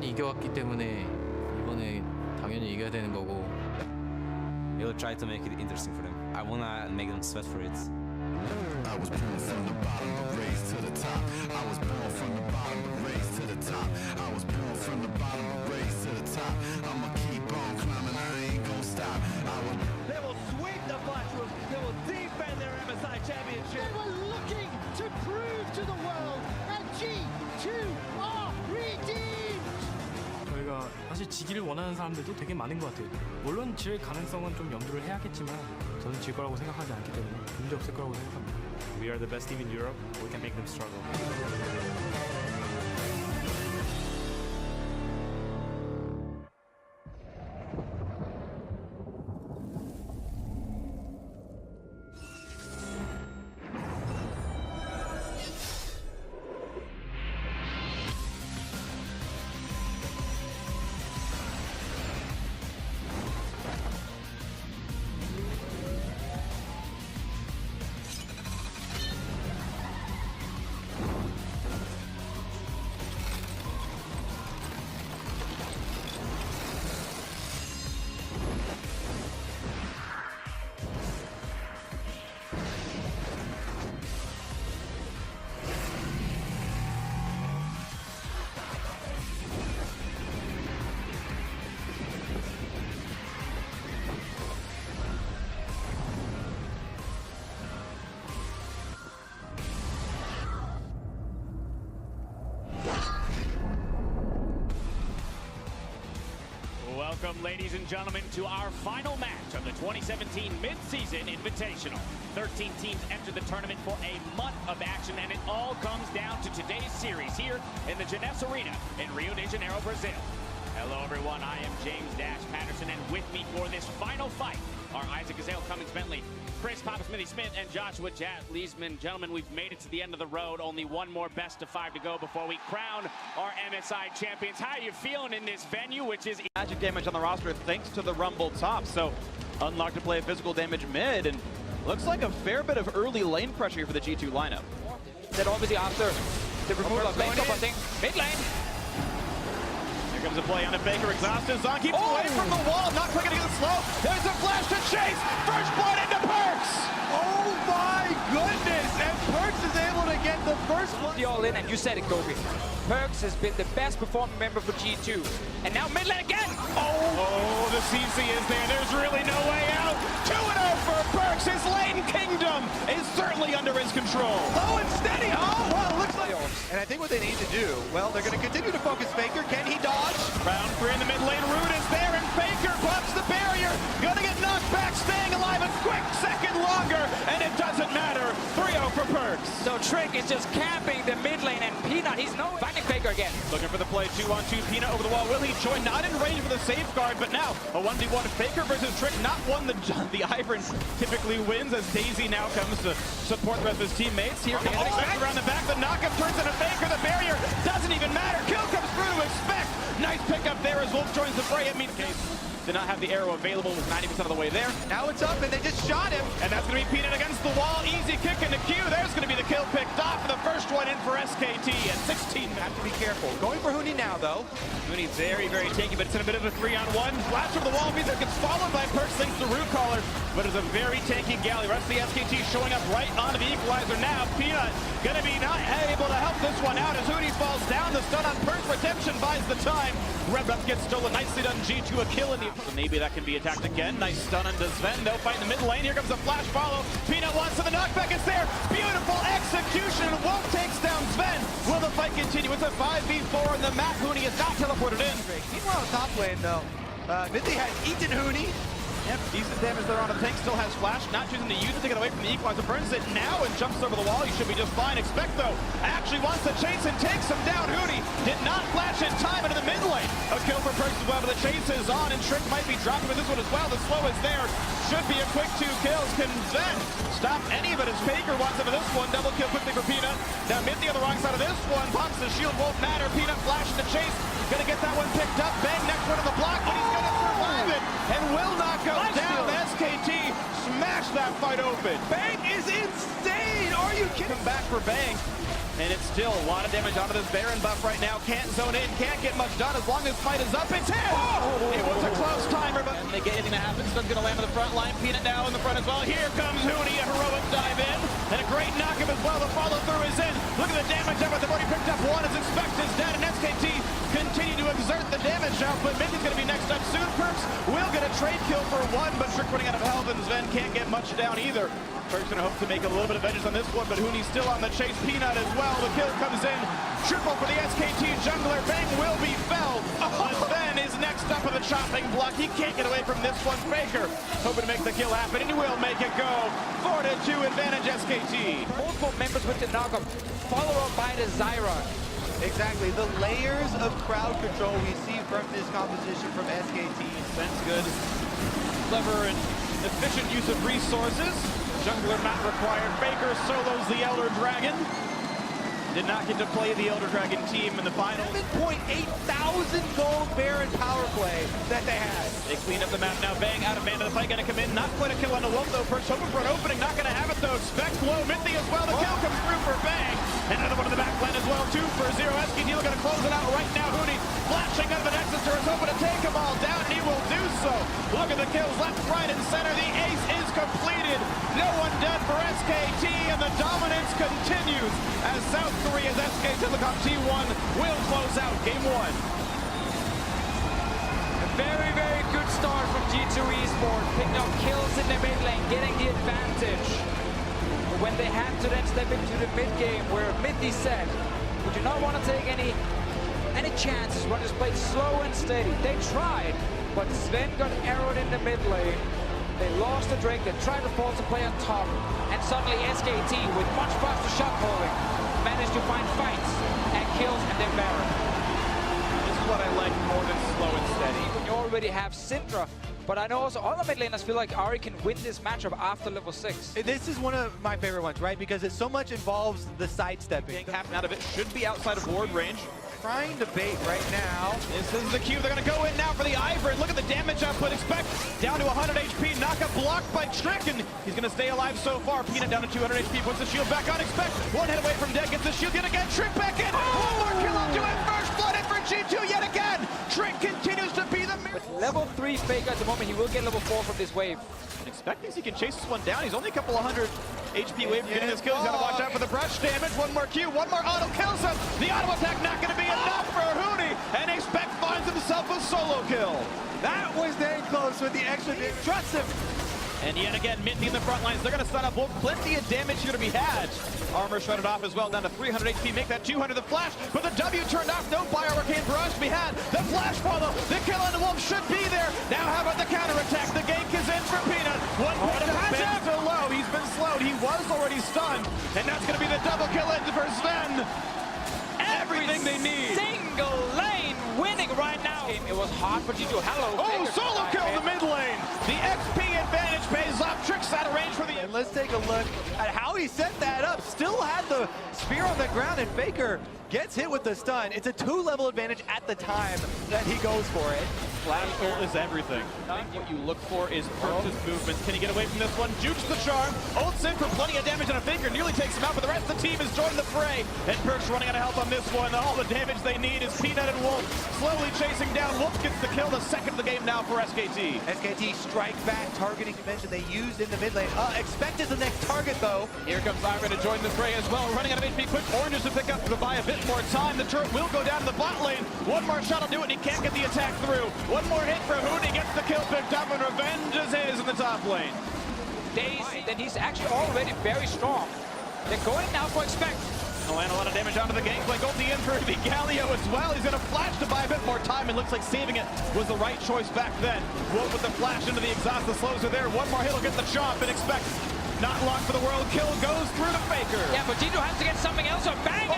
많이 이겨왔기 때문에 이번에 당연히 이겨야 되는 거고. We'll try to make it interesting for them. I wanna make them sweat for it. I was born from the bottom, but raised to the top. I was born from the bottom, but raised to the top. I was born from the bottom, but raised to the top. I'ma keep on climbing, I ain't gon' stop. They will sweep the classroom. They will defend their MSI championship. They were looking to prove to the world that G2 are redeemed. 저희가 사실 지기를 원하는 사람들도 되게 많은 것 같아요. 물론 질 가능성은 좀 염두를 해야겠지만 저는 질 거라고 생각하지 않기 때문에 문제 없을 거라고 생각합니다. We are the best team in Europe. We can make them struggle. Welcome, ladies and gentlemen, to our final match of the 2017 Mid-Season Invitational. 13 teams enter the tournament for a month of action, and it all comes down to today's series here in the Jeunesse Arena in Rio de Janeiro, Brazil. Hello, everyone. I am James Dash Patterson, and with me for this final fight are Isaac Gazelle, Cummings Bentley, Chris Papa Smithy Smith, and Joshua Jat Leesman. Gentlemen, we've made it to the end of the road. Only one more best of 5 to go before we crown our MSI champions. How are you feeling in this venue, which is magic damage on the roster thanks to the Rumble top. So unlocked to play physical damage mid, and looks like a fair bit of early lane pressure here for the G2 lineup. Then obviously after the removal of lane top, I think mid lane. Here comes a play on a Baker, exhausted. Zon keeps away from the wall, not quick to get the slow. There's a flash to chase. First blood into Perks. oh my goodness! And Perks is able to get the first one. The all in, and you said it, Kobe. Perks has been the best performing member for G2. And now mid lane again! Oh, the CC is there. There's really no way out. 2-0 for Perks. His lane kingdom is certainly under his control. Oh, and steady! Oh, well, it looks like... And I think what they need to do, well, they're going to continue to focus Faker. Can he dodge? Round 3 in the mid lane. Root is there, and Faker pops the barrier. Gonna get knocked back, staying alive a quick second longer, and it doesn't matter. 3-0 for Perks. So Trick is just camping the mid lane, and Peanut, he's no finding Faker again. Looking for the play, 2-on-2. Peanut over the wall. Will he join? Not in range for the safeguard, but now a 1v1 Faker versus Trick. Not one that the Ivern typically wins, as Daisy now comes to support the rest of his teammates. Here comes around the back. The knockup turns into Faker. The barrier doesn't even matter. Kill comes through to expect. Nice pickup there as Wolf joins the fray. It means Case did not have the arrow available, was 90% of the way there. Now it's up, and they just shot him. And that's going to be Peanut against the wall. Easy kick into Q. There's going to be the kill picked off. The first one in for SKT at 16. Have to be careful. Going for Huni now, though. Huni very, very tanky, but it's in a bit of a 3-on-1. Flash over the wall. Visa gets followed by Perks, thanks to Root Caller, but it's a very tanky galley. The rest of the SKT showing up right onto the equalizer now. Peanut going to be not able to help this one out as Huni falls down. The stun on Perks. Redemption buys the time. Red Buff gets stolen. Nicely done. G2 a kill in the... So maybe that can be attacked again. Nice stun onto Sven. They'll fight in the mid lane. Here comes a flash follow. Peanut wants to the knockback. It's there. Beautiful execution. Wolf takes down Sven. Will the fight continue? It's a 5v4 on the map. Huni is not teleported in. Meanwhile, top lane, though. Mithy has eaten Huni. Yep, decent damage there on a tank, still has flash, not choosing to use it to get away from the equalizer. Burns it now and jumps over the wall. He should be just fine. Expect though, actually wants to chase and takes him down. Huni did not flash in time into the mid lane. A kill for Perks as well, but the chase is on, and Trick might be dropping with this one as well. The slow is there. Should be a quick 2 kills. Can Zen stop any of it as Faker wants him for this one? Double kill quickly for Peanut. Now Mithy on the wrong side of this one. Pops the shield, won't matter. Peanut flash in the chase. Gonna get that one picked up. Bang, next one to the block, but he's gonna survive it and will not go down. SKT smash that fight open. Bang is insane! Are you kidding? Come back for Bang. And it's still a lot of damage onto this Baron buff right now. Can't zone in, can't get much done as long as fight is up. It's in! It was a close timer, but they get anything to happen. Stun's gonna land on the front line. Peanut now in the front as well. Here comes Huni, a heroic dive in. And a great knock-up as well. The follow-through is in. Look at the damage effort. They've already picked up one as expected. Is dead, and SKT continue to exert the damage output. Minty's gonna be next up soon. Perks will get a trade kill for one, but Trick running out of health, and Sven can't get much down either. Perks gonna hope to make a little bit of edges on this one, but Huni's still on the chase. Peanut as well. The kill comes in. Triple for the SKT jungler. Bang will be felled. Sven is next up on the chopping block. He can't get away from this one. Faker hoping to make the kill happen, and he will make it go. 4-2 advantage SKT. Multiple members with the knockup, followed up by the Zyra. Exactly, the layers of crowd control we see from this composition from SKT. Sven's good. Clever and efficient use of resources. Jungler not required. Faker solos the Elder Dragon. Did not get to play the Elder Dragon team in the final. 7,800 gold Baron power play that they had. They clean up the map now. Bang out of mana. The fight gonna come in. Not quite a kill on the Wolf though. Perks hoping for an opening. Not gonna have it though. Expect low. Minty as well. The kill comes through for Bang. Another one in the back line as well. 2 for 0. SKT gonna close it out right now. Huni flashing out of the Nexus turret, hoping to take them all down, and he will do so. Look at the kills left, right, and center. The ace is completed. No one dead for SKT, and the dominance continues as South Korea's SK Telecom T1 will close out game 1. A very, very good start from G2 Esports, picking up kills in the mid lane, getting the advantage. But when they had to then step into the mid game, where Minty said, we do not want to take any chances, when it's played slow and steady. They tried, but Sven got arrowed in the mid lane. They lost the Drake, they tried to force a play on top, and suddenly SKT, with much faster shot calling, managed to find fights and kills and then Baron. This is what I like more than slow and steady. When you already have Syndra, but I know also other mid laners feel like Ari can win this matchup after level 6. This is one of my favorite ones, right? Because it so much involves the sidestepping. Half out of it should be outside of ward range. Trying to bait right now. This is the cue. They're going to go in now for the Ivern. Look at the damage output. Expect down to 100 HP. Knockup blocked by Trick, and he's going to stay alive so far. Peanut down to 200 HP. Puts the shield back on. Expect one hit away from dead. Gets the shield yet again. Trick back in. One more kill onto it. First blood in for G2 yet again. Trick continues to be the... With level 3 Faker at the moment, he will get level 4 from this wave. And Expect thinks he can chase this one down. He's only a couple of hundred HP away from getting this kill. He's got to watch out for the brush damage. One more Q. One more auto kills him. The auto attack not going to be enough for Huni. And Expect finds himself a solo kill. That was dang close with the extra damage. Trust him. And yet again, Minty in the front lines. They're going to stun up Wolf. Plenty of damage here to be had. Armor shredded off as well, down to 300 HP. Make that 200. The flash, but the W turned off. No Bio Arcane Barrage to be had. The flash follow. The kill on the Wolf should be there. Now how about the counterattack? The gank is in for Peanut. One point of Sven still low. He's been slowed. He was already stunned. And that's going to be the double kill in for Sven. Everything they need. Single lane winning right now. It was hard for G2. Hello. Oh, solo kill in the mid lane. The XP advantage pays off. Tricks out of range for the... And let's take a look at how he set that up. Still had the spear on the ground, and Faker gets hit with the stun. It's a 2-level advantage at the time that he goes for it. Flash ult is everything. What you look for is Perks' movements. Can he get away from this one? Jukes the charm. Ults in for plenty of damage, and a Faker nearly takes him out, but the rest of the team has joined the fray. And Perks running out of health on this one. All the damage they need is Peanut and Wolf slowly chasing down. Wolf gets the kill, the second of the game now for SKT. SKT strike back targeting convention they used in the mid lane. Expect is the next target though. Here comes Ira to join the fray as well. Running out of HP quick. Oranges to pick up to buy a bit more time. The turret will go down to the bot lane. One more shot will do it, and he can't get the attack through. One more hit for Huni, gets the kill picked up, and revenge is his in the top lane. Then he's actually already very strong. They're going now for Expect. He'll land a lot of damage onto the gangplank. Ulti in for the Galio as well. He's going to flash to buy a bit more time. It looks like saving it was the right choice back then. Wolf with the flash into the exhaust. The slows are there. One more hit will get the chomp, and Expect not locked for the world. Kill goes through the Faker. Yeah, but G2 has to get something else. Bang!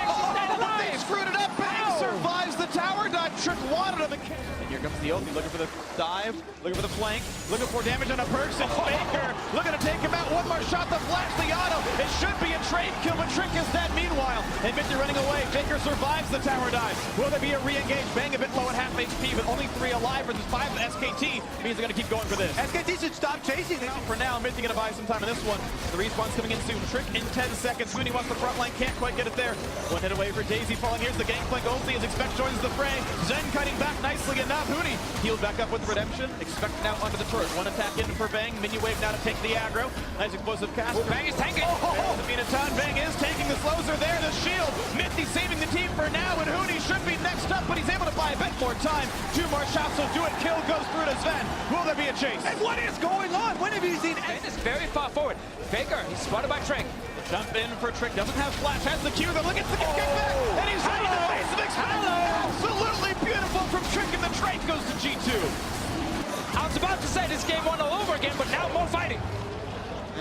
They screwed it up. Bang survives survives the tower dive. Trick wanted him. And here comes the Oath, looking for the dive, looking for the flank, looking for damage on a Perks, and Faker looking to take him out. One more shot, the flash, the auto. It should be a trade kill, but Trick is dead meanwhile. And Victor running away. Faker survives the tower dive. Will there be a re-engage? Bang a bit low at half HP, but only 3 alive versus 5 with SKT. Means they're going to keep going for this. SKT should stop chasing this. For now, Mithy going to buy some time in this one. The respawn's coming in soon. Trick in 10 seconds. Mooney wants the front line, can't quite get it there. One hit away for Daisy falling. Here's the gangplank only as Expect joins the fray. Zen cutting back nicely enough. Hooney healed back up with Redemption. Expect now onto the turret. One attack in for Bang. Minion wave now to take the aggro. Nice explosive cast. Bang is tanking. Bang is taking the slows are there. The shield. Mithy saving the team for now, and Hooney should be next up, but he's able to buy a bit more time. 2 more shots will do it. Kill goes through to Sven. Will there be a chase? And what is going on? When have you seen Sven is very far forward. Faker, he's spotted by Trick. Jump in for Trick, doesn't have flash, has the Q, though look at the kick back, and he's right in the face of Expect. Absolutely beautiful from Trick, and the trade goes to G2. I was about to say this game won all over again, but now more fighting.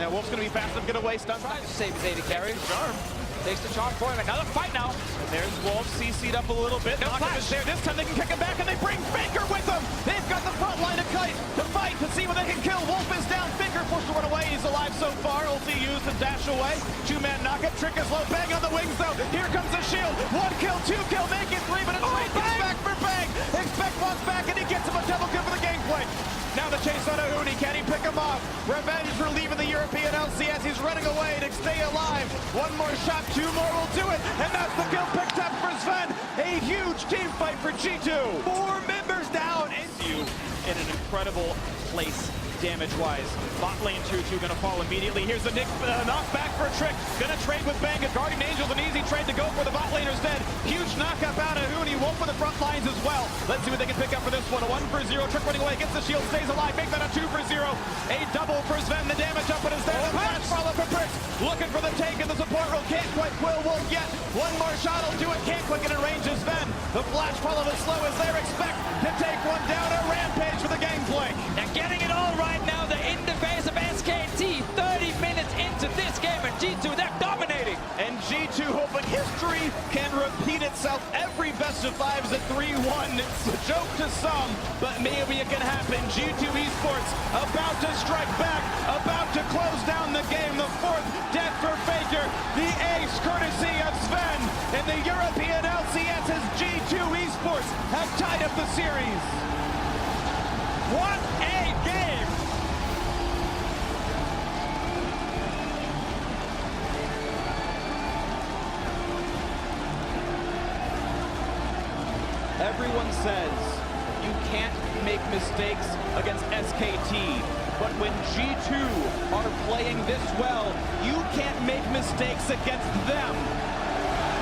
Yeah, Wolf's gonna be fast enough to get away, stun. Tries to save his AD carry. Charm. Takes the charm for him. Another fight now. And there's Wolf, CC'd up a little bit. No Knockup is there. This time they can kick him back, and they bring Faker with them. They've got the front line to kite, to fight, to see what they can kill. Wolf is down. Faker forced to run away. He's alive so far. Ulti used to dash away. 2-man knockup. Trick is low. Bang on the wings, though. Here comes the shield. 1 kill, 2 kill, make it 3, but it's right back for Bang. Expect wants back, and he gets him a double kill for the gameplay. Now the chase on Hooney. Can he pick him off? Revenge for leaving the European LCS. He's running away to stay alive. 1 more shot, 2 more will do it. And that's the kill picked up for Sven. A huge team fight for G2. 4 members down. You in an incredible place damage-wise. Bot lane 2-2 gonna fall immediately. Here's the knockback for Trick. Gonna trade with Bang. Guardian Angel's an easy trade to go for. The bot laner's dead. Huge knockup out of Hooney. Wolf for the front lines as well. Let's see what they can pick up for this one. A 1-for-0. Trick running away. Gets the shield. Stays alive. Make that a 2-for-0. A double for Sven. The damage up and is there. The flash follow for Perks. Looking for the take in the support roll. Can't quite quill Wolf yet. 1 more shot will do it. Can't quite get in range as Sven. The flash follow is slow as they expect to take one down. A rampage for the gameplay. They're getting it all right now. They're in the face of SKT. 30 minutes into this game, and G2, they're dominating. And G2 hoping history can repeat itself. Every best of 5 is a 3-1. It's a joke to some, but maybe it can happen. G2 Esports about to strike back, about to close down the game. The 4th death for Faker. The ace courtesy of Sven. And the European LCS as G2 Esports have tied up the series. What a game! Everyone says you can't make mistakes against SKT, but when G2 are playing this well, you can't make mistakes against them.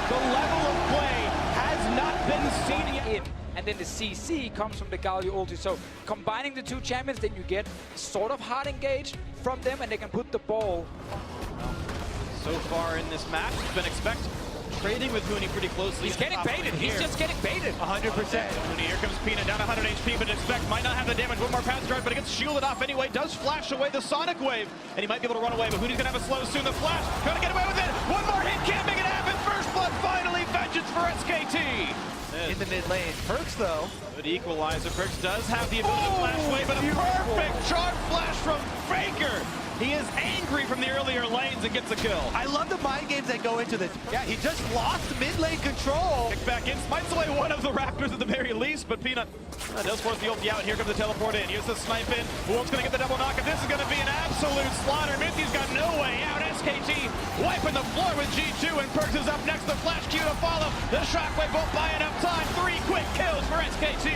The level of play has not been seen yet. And then the CC comes from the Galio ulti. So combining the 2 champions, then you get sort of hard engaged from them, and they can put the ball. So far in this match, it's been trading with Hooney pretty closely. He's getting baited. He's just getting baited. 100%. Hooney, here comes Peanut down 100 HP, but Expect might not have the damage. 1 more pass guard, but it gets shielded off anyway. Does flash away the Sonic Wave, and he might be able to run away, but Hooney's gonna have a slow soon. The flash, gonna get away with it. 1 more hit, can't make it happen. First blood, finally, vengeance for SKT. In the mid lane. Perks, though. Good equalizer. Perks does have the ability to flash away, but a perfect charge flash from Faker. He is angry from the earlier lanes and gets a kill. I love the mind games that go into this. Yeah, he just lost mid lane control. Kick back in, smites away one of the Raptors at the very least, but Peanut does force the ulti out, and here comes the teleport in. Here's the snipe in. Wolf's gonna get the double knock, and this is gonna be an absolute slaughter. Mithy's got no way out. SKT wiping the floor with G2, and Perks is up next. The flash Q to follow. The shockwave won't buy enough time. 3 quick kills for SKT.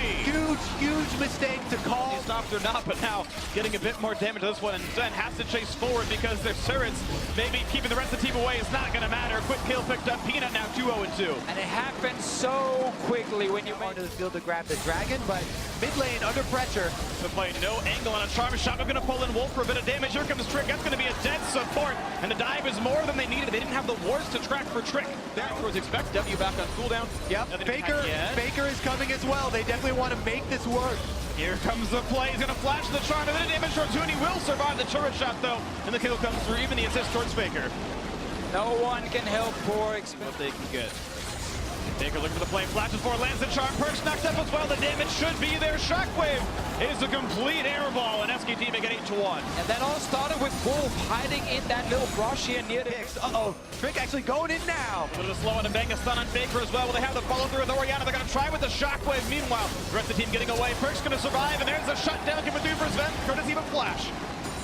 Huge mistake to call. He stopped or not, but now getting a bit more damage to this one, and Zen has to chase forward because their turrets, maybe keeping the rest of the team away is not going to matter. Quick kill picked up. Peanut now 2-0-2. And it happened so quickly when you Onto the field to grab the dragon, but mid lane under pressure. To play no angle on a charm shot. We're going to pull in Wolf for a bit of damage. Here comes Trick. That's going to be a dead support, and the dive is more than they needed. They didn't have the wards to track for Trick. Back towards Expect. W back on cooldown. Yep, Faker is coming as well. They definitely want to make this work. Here comes the play. He's going to flash the charm, and then damage towards Hooney. Will survive the turret shot, though, and the kill comes through. Even the assist towards Faker. No one can help poor Expect. What they can get. Baker looking for the play, flashes forward, lands the charm, Perks knocked up as well, the damage should be there. Shockwave is a complete air ball, and SKT make it 8-1. And that all started with Wolf hiding in that little brush here near the... Uh-oh, Trick actually going in now. A little slow on the bang, a stun on Baker as well. Will they have the follow through with Oriana? They're going to try with the Shockwave. Meanwhile, the rest of the team getting away. Perks going to survive, and there's a shutdown coming through for Sven. Courtesy of a flash.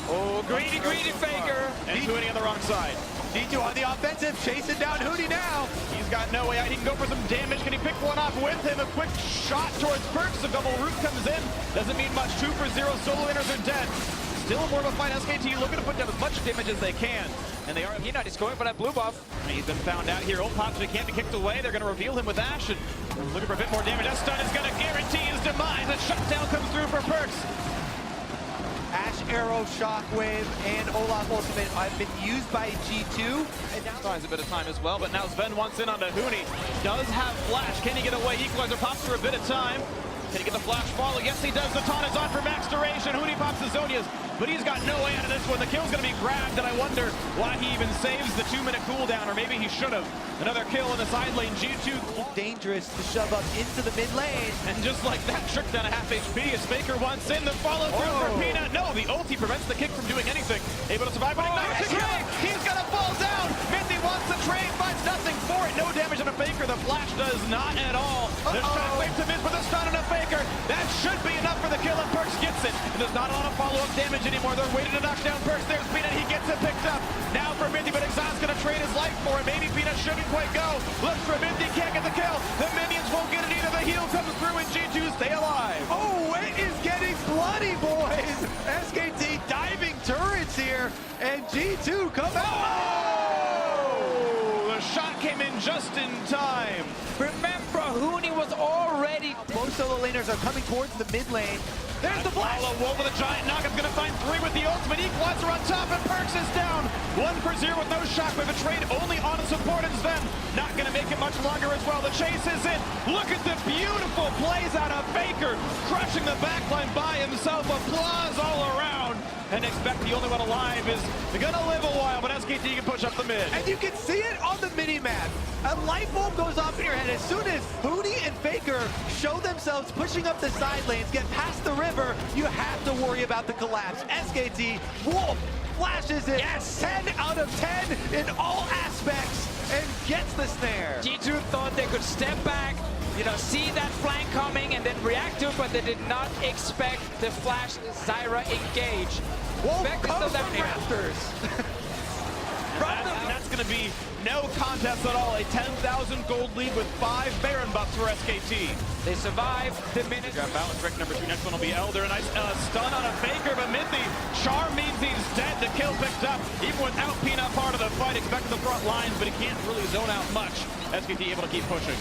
Oh, greedy Faker. And Hootie on the wrong side. D2 on the offensive, chasing down Hootie now. He's got no way out. He can go for some damage. Can he pick one off with him? A quick shot towards Perks. A double root comes in. Doesn't mean much. 2 for 0. Solo winners are dead. Still more of a fight. SKT looking to put down as much damage as they can. And they are. Peanut is going for that blue buff. He's been found out here. Old Pops can't be kicked away. They're going to reveal him with Ash. And looking for a bit more damage. That stun is going to guarantee his demise. A shutdown comes through for Perks. Ash Arrow, Shockwave, and Olaf Ultimate have been used by G2. And now finds a bit of time as well, but now Sven wants in on the Hootie. Does have flash. Can he get away? Equalizer pops for a bit of time. Can he get the flash follow? Yes, he does. The taunt is on for max duration. Hootie pops the Zonias, but he's got no way out of this one. The kill's going to be grabbed, and I wonder why he even saves the 2-minute cooldown, or maybe he should have. Another kill in the side lane. G2 dangerous to shove up into the mid lane. And just like that, trick down to half HP as Faker wants in the follow through for Peanut. No, the ulti prevents the kick from doing anything. Able to survive, but ignites the kill. He's going to fall down. Minty wants the trade, finds nothing for it. No damage on a Faker. The flash does not at all. The shockwave to miss with a stun on a Faker. That should be enough for the kill, and Perks gets it. There's not a lot of follow-up damage anymore. They're waiting to knock down Perks. There's Peanut. He gets it picked up. Now for Minty, but Exhaust's going to trade his life for it. Maybe Peanut shouldn't quite go. Looks for Minty, can't get the kill. The minions won't get it either. The heal comes through, and G2 stay alive. Oh, it is getting bloody, boys. SKT diving turrets here, and G2 come out. Oh, the shot came in just in time. Remember, Hootie was already... Most solo laners are coming towards the mid lane. There's the flash. Wolf with a giant knock. It's going to find 3 with the ultimate. Equalizer on top, and Perks is down. 1 for 0 with no shockwave. A trade only on a support, and Sven not going to make it much longer as well. The chase is in. Look at the beautiful plays out of Faker, crushing the backline by himself. Applause all around. And expect the only one alive is going to live a while, but SKT can push up the mid. And you can see it on the mini-map. A light bulb goes off in your head as soon as Hootie and Faker show themselves pushing up the side lanes, get past the river, you have to worry about the collapse. SKT, Wolf flashes it. Yes! 10 out of 10 in all aspects and gets the snare. G2 thought they could step back, you know, see that flank coming and then react to it, but they did not expect the flash Zyra engage. Wolf comes from rafters. And that's going to be no contest at all. A 10,000 gold lead with 5 Baron buffs for SKT. They survive the minute. Got balance trick number 2. Next one will be Elder. A nice stun on a Faker, but Minty. Charm means he's dead. The kill picked up. Even without Peanut part of the fight, expecting the front lines, but he can't really zone out much. SKT able to keep pushing.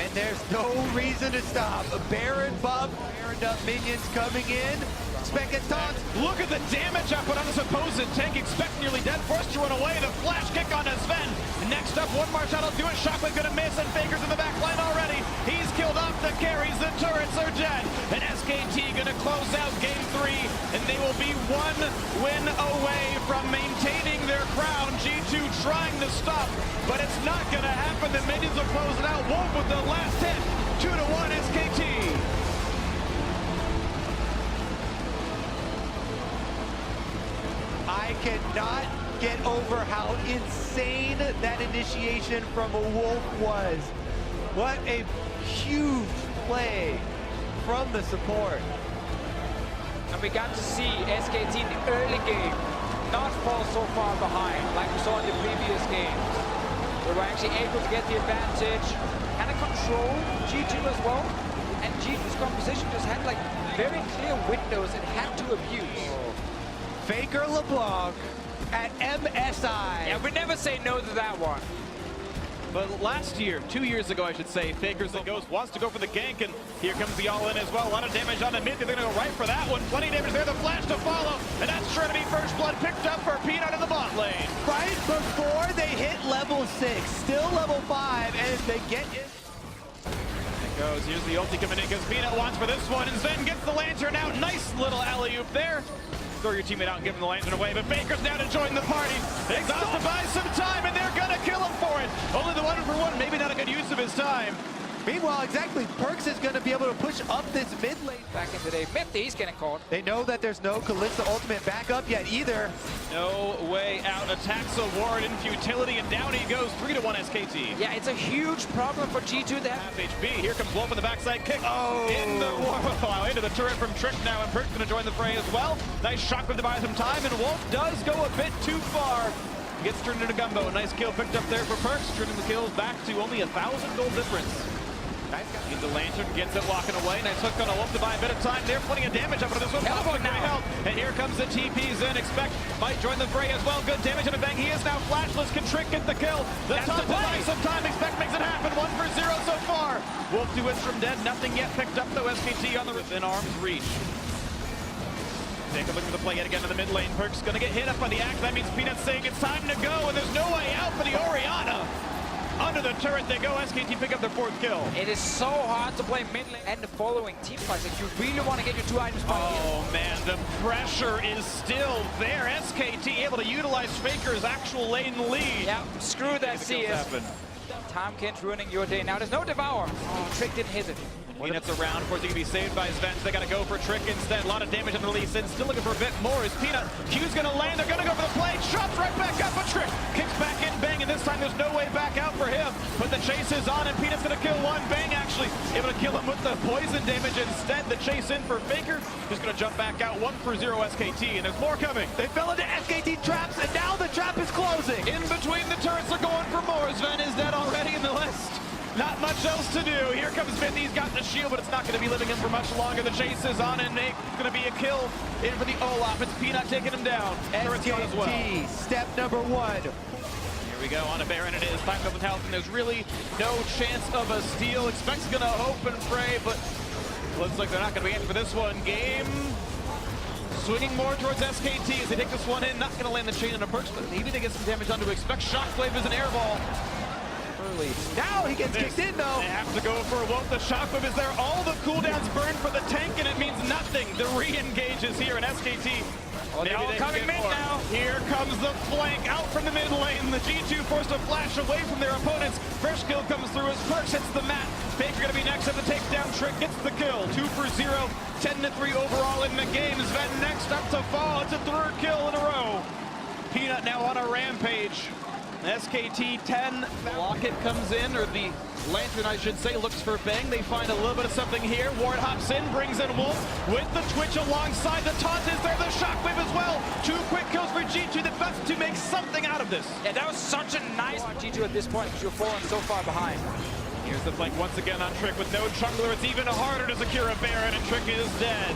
And there's no reason to stop. A Baron buff, Baroned up minions coming in. Expected taunt. Look at the damage I put on the supposed tank. Expect nearly dead. Forced to run away. The flash kick on Sven. Next up, one more shot will do it. Shockwave gonna miss, and Faker's in the back line already. He's killed off the carries. The turrets are dead. And SKT gonna close out game 3, and they will be 1 win away from maintaining their crown. G2 trying to stop, but it's not gonna happen. The minions will close it out. Wolf with the last hit. 2-1 SKT. I cannot get over how insane that initiation from a Wolf was. What a huge play from the support. And we got to see SKT in the early game not fall so far behind like we saw in the previous games. They were actually able to get the advantage, kind of control G2 as well. And G2's composition just had like very clear windows it had to abuse. Faker LeBlanc at MSI. Yeah, we never say no to that one. But last year, 2 years ago, I should say, Faker's the ghost wants to go for the gank, and here comes the all-in as well. A lot of damage on the mid. They're going to go right for that one. Plenty of damage there. The flash to follow, and that's sure to be first blood picked up for Peanut in the bot lane. Right before they hit level 6, still level 5, and they get it. It goes. Here's the ulti coming in because Peanut wants for this one, and Zen gets the lantern out. Nice little alley-oop there. throw your teammate out and give him the lantern away, but Faker's now to join the party. Exhausted by some time, and they're gonna kill him for it. Only the 1-for-1, maybe not a good use of his time. Meanwhile, exactly, Perks is going to be able to push up this mid lane. Back into the mid, he's getting caught. They know that there's no Kalista ultimate backup yet either. No way out. Attacks a ward in futility, and down he goes. 3-1 SKT. Yeah, it's a huge problem for G2. That half HP. Here comes Wolf on the backside kick. Oh! In the wow, into the turret from Trick now, and Perk's going to join the fray as well. Nice shockwave to buy some time, and Wolf does go a bit too far. Gets turned into Gumbo. A nice kill picked up there for Perks, turning the kills back to only 1,000 gold difference. Nice guy. The lantern gets it walking away. Nice hook on a Wolf to buy a bit of time there. Plenty of damage up into this one. Teleport now. Help. And here comes the TPs in. Expect might join the fray as well. Good damage on the bang. He is now flashless. Can Trick get the kill? The top to buy some time. Expect makes it happen. 1-for-0 so far. Wolf 2 hits from dead. Nothing yet picked up though. SKT on the within arm's reach. Take a look at the play yet again in the mid lane. Perk's gonna get hit up by the axe. That means Peanut's saying it's time to go, and there's no way out for the Orianna. Under the turret they go. SKT pick up their 4th kill. it is so hard to play mid lane and the following team fights. If you really want to get your 2 items by oh man, the pressure is still there. SKT able to utilize Faker's actual lane lead. Yeah, screw that CS. Tomkins ruining your day. Now there's no Devour. Oh, Trick didn't hit it. Peanut's around, of course he can be saved by his vents. They gotta go for Trick instead. A lot of damage on the Lee Sin. Still looking for a bit more. Is Peanut. Q's gonna land. They're gonna go for the play. Shots right back up. But Trick kicks back in. Bang. And this time there's no way back out for him. But the chase is on, and Peanut's gonna kill one. Bang actually able to kill him with the poison damage instead. The chase in for Faker. Just gonna jump back out. 1-for-0 SKT. And there's more coming. They fell into SKT traps, and now the trap is closing. In between the turrets are going for more. Sven is dead already in the list. Not much else to do. Here comes Finn. He's got the shield, but it's not going to be living him for much longer. The chase is on, and it's going to be a kill in for the Olaf. It's Peanut taking him down. SKT, as well. Step number 1. Here we go on a Baron. It is 5,000 health, and there's really no chance of a steal. Expect's going to hope and pray, but looks like they're not going to be in for this one. Game swinging more towards SKT as they take this one in. Not going to land the chain on a Perks, but maybe they get some damage onto Expect. Shockwave is an air ball. Early. Now he gets kicked in though. They have to go for a Wolf. The shockwave is there. All the cooldowns burn for the tank, and it means nothing. The re-engage is here in SKT. Oh, they're all coming mid now. Here comes the flank out from the mid lane. The G2 forced to flash away from their opponents. Fresh kill comes through as Perks hits the mat. Faker gonna be next at the takedown. Trick gets the kill. 2-for-0. 10-3 overall in the game. Sven next up to fall. It's a 3rd kill in a row. Peanut now on a rampage. SKT 10. Locket comes in, or the lantern I should say, looks for Bang. They find a little bit of something here. Ward hops in, brings in Wolf with the Twitch alongside. The taunt is there, the shockwave as well. 2 quick kills for G2 that best to make something out of this. Yeah, that was such a nice G2 at this point because you're falling so far behind. Here's the flank once again on Trick with no jungler. It's even harder to secure a Baron, and Trick is dead.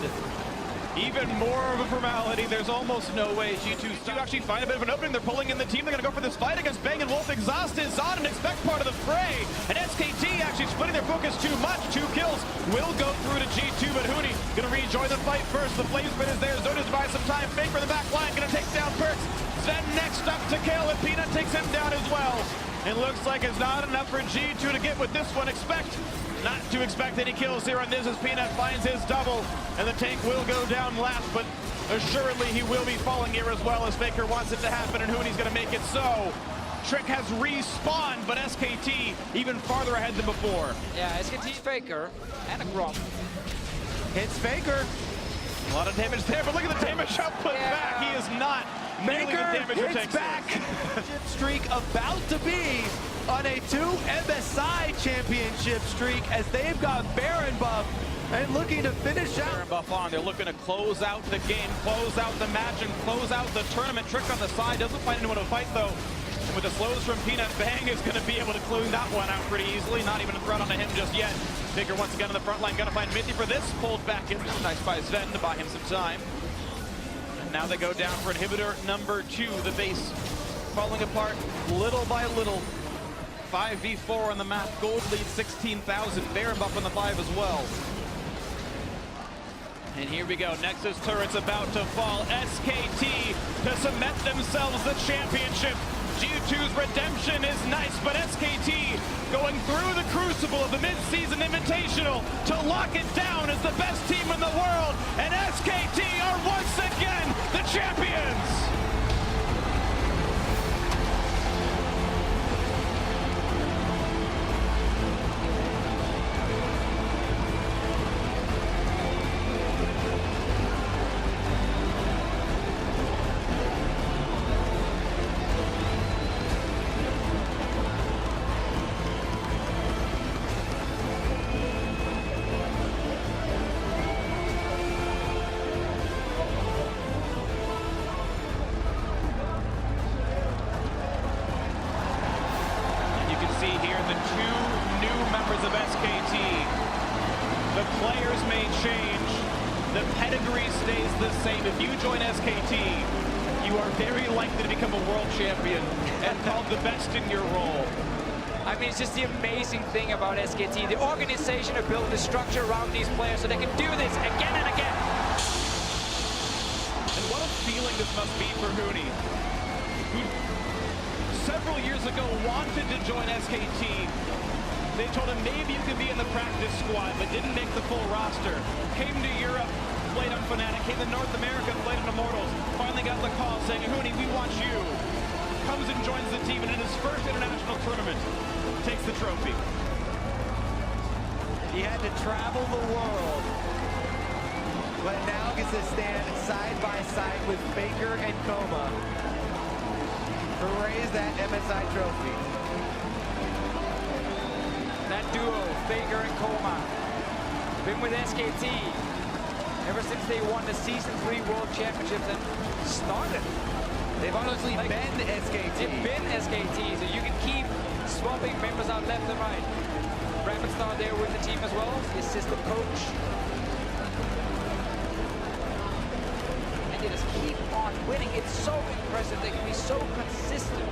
Even more of a formality. There's almost no way G2 to actually find a bit of an opening. They're pulling in the team. They're going to go for this fight against Bang and Wolf. Exhaust is on and Expect part of the fray. And SKT actually splitting their focus too much. 2 kills will go through to G2, but Huni going to rejoin the fight first. The flame spin is there. Zoda's buy some time. Faker in the back line going to take down Perks. Sven next up to kill, and Peanut takes him down as well. It looks like it's not enough for G2 to get with this one. Expect not to expect any kills here on this as Peanut finds his double, and the tank will go down last, but assuredly he will be falling here as well as Faker wants it to happen, and Hooney's going to make it so. Trick has respawned, but SKT even farther ahead than before. Yeah, SKT Faker and a Grom. Hits Faker. A lot of damage there, but look at the damage output back. He is not nearly the damage it takes. Back. Streak about to be on a 2 MSI championship streak as they've got Baron buff and looking to finish out. Baron buff on. They're looking to close out the game, close out the match, and close out the tournament. Trick on the side doesn't find anyone to fight though. And with the slows from Peanut, Bang is going to be able to close that one out pretty easily. Not even a threat onto him just yet. Faker once again on the front line, going to find Mithy for this. Pulled back in. Nice by Sven to buy him some time. And now they go down for inhibitor number 2. The base falling apart little by little. 5v4 on the map. Gold lead 16,000. Baron buff on the 5 as well. And here we go. Nexus turret's about to fall. SKT to cement themselves the championship. G2's redemption is nice, but SKT going through the crucible of the mid-season invitational to lock it down as the best team in the world. And SKT are once again the stays the same. If you join SKT, you are very likely to become a world champion and called the best in your role. I mean, it's just the amazing thing about SKT. The organization have built the structure around these players so they can do this again and again. And what a feeling this must be for Huni, who several years ago wanted to join SKT. They told him maybe you could be in the practice squad, but didn't make the full roster. Came to Europe, played on Fnatic, came to North America, played on Immortals. Finally got the call saying, Huni, we want you. Comes and joins the team, and in his first international tournament, takes the trophy. He had to travel the world, but now gets to stand side by side with Faker and Coma to raise that MSI trophy. That duo, Faker and Coma, been with SKT ever since they won the Season 3 World Championships and started. They've honestly been SKT. They've been SKT, so you can keep swapping members out left and right. Rapid Star there with the team as well, the assistant coach. And they just keep on winning. It's so impressive. They can be so consistent.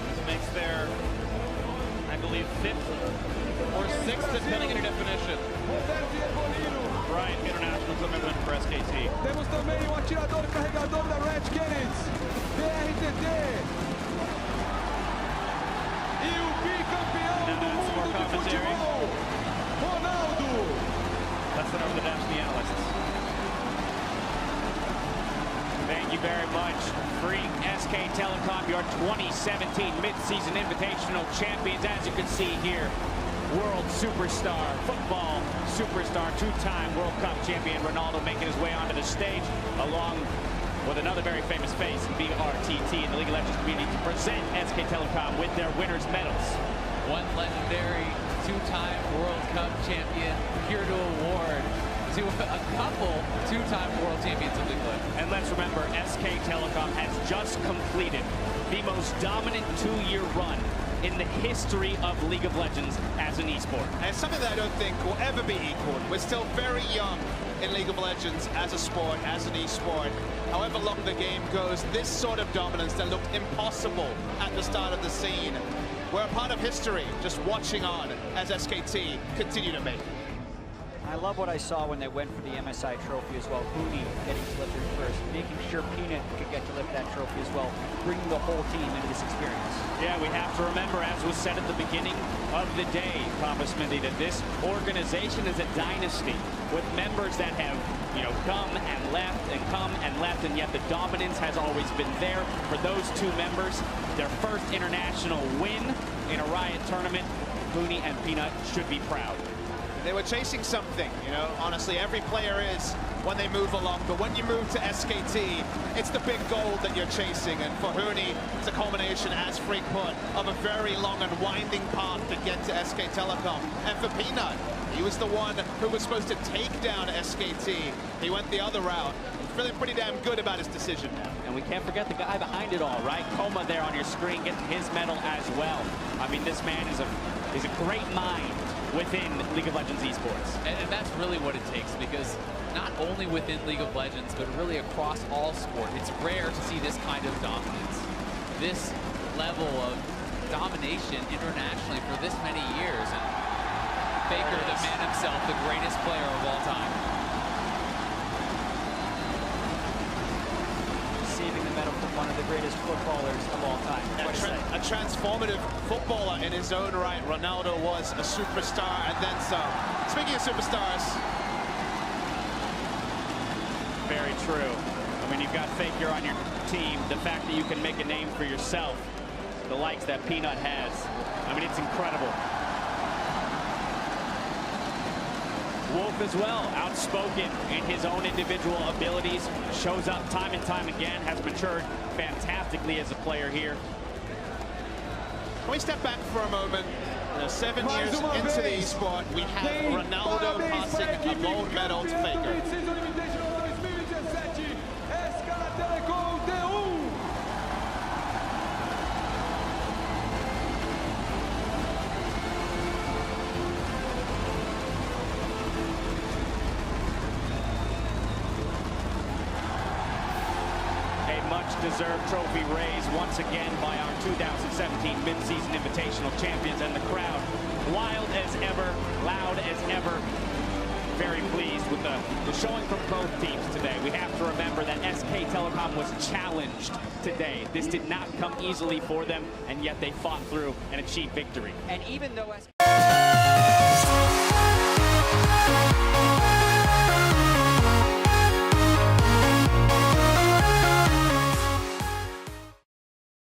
This makes their, I believe, 5th or 6th, depending on your definition. Right, international commitment for SKT. Temos também o atirador e carregador da Red Canids, BRTT. E o bicampeão do mundo de futebol, Ronaldo. Let's send over the Dash the analysts. Thank you very much. Free SK Telecom, your 2017 mid-season invitational champions. As you can see here, world superstar, football superstar, two-time World Cup champion Ronaldo making his way onto the stage, along with another very famous face, BRTT, in the League of Legends community, to present SK Telecom with their winners' medals. One legendary two-time World Cup champion here to award to a couple two-time world champions of League of Legends. And let's remember, SK Telecom has just completed the most dominant two-year run in the history of League of Legends as an esport. And it's something that I don't think will ever be equaled. We're still very young in League of Legends as a sport, as an esport. However long the game goes, this sort of dominance that looked impossible at the start of the scene, we're a part of history, just watching on as SKT continue to make. I love what I saw when they went for the MSI trophy as well. Huni getting to lift it first, making sure Peanut could get to lift that trophy as well, bringing the whole team into this experience. Yeah, we have to remember, as was said at the beginning of the day, Papa Smithy, that this organization is a dynasty with members that have, come and left, and yet the dominance has always been there. For those two members, their first international win in a Riot tournament, Huni and Peanut should be proud. They were chasing something, honestly, every player is when they move along, but when you move to SKT, it's the big goal that you're chasing, and for Huni, it's a culmination, as Freak put, of a very long and winding path to get to SK Telecom. And for Peanut, he was the one who was supposed to take down SKT. He went the other route. He's feeling pretty damn good about his decision now. And we can't forget the guy behind it all, right? Coma there on your screen getting his medal as well. I mean, this man is a great mind within League of Legends esports. And that's really what it takes, because not only within League of Legends, but really across all sport, it's rare to see this kind of dominance. This level of domination internationally for this many years. And Faker, the man himself, the greatest player of all time. Receiving the medal from one of the greatest footballers of all time. A transformative footballer in his own right. Ronaldo was a superstar and then some. Speaking of superstars. Very true. I mean, you've got Faker on your team. The fact that you can make a name for yourself, the likes that Peanut has, I mean, it's incredible. Wolf as well, outspoken in his own individual abilities, shows up time and time again, has matured fantastically as a player here. Can we step back for a moment? 7 years into the esport, we have Ronaldo passing a gold medal to Faker. much deserved trophy raise once again by our 2017 Mid-Season Invitational champions, and the crowd, wild as ever, loud as ever. Very pleased with the showing from both teams today. We have to remember that SK Telecom was challenged today. This did not come easily for them, and yet they fought through and achieved victory. And even though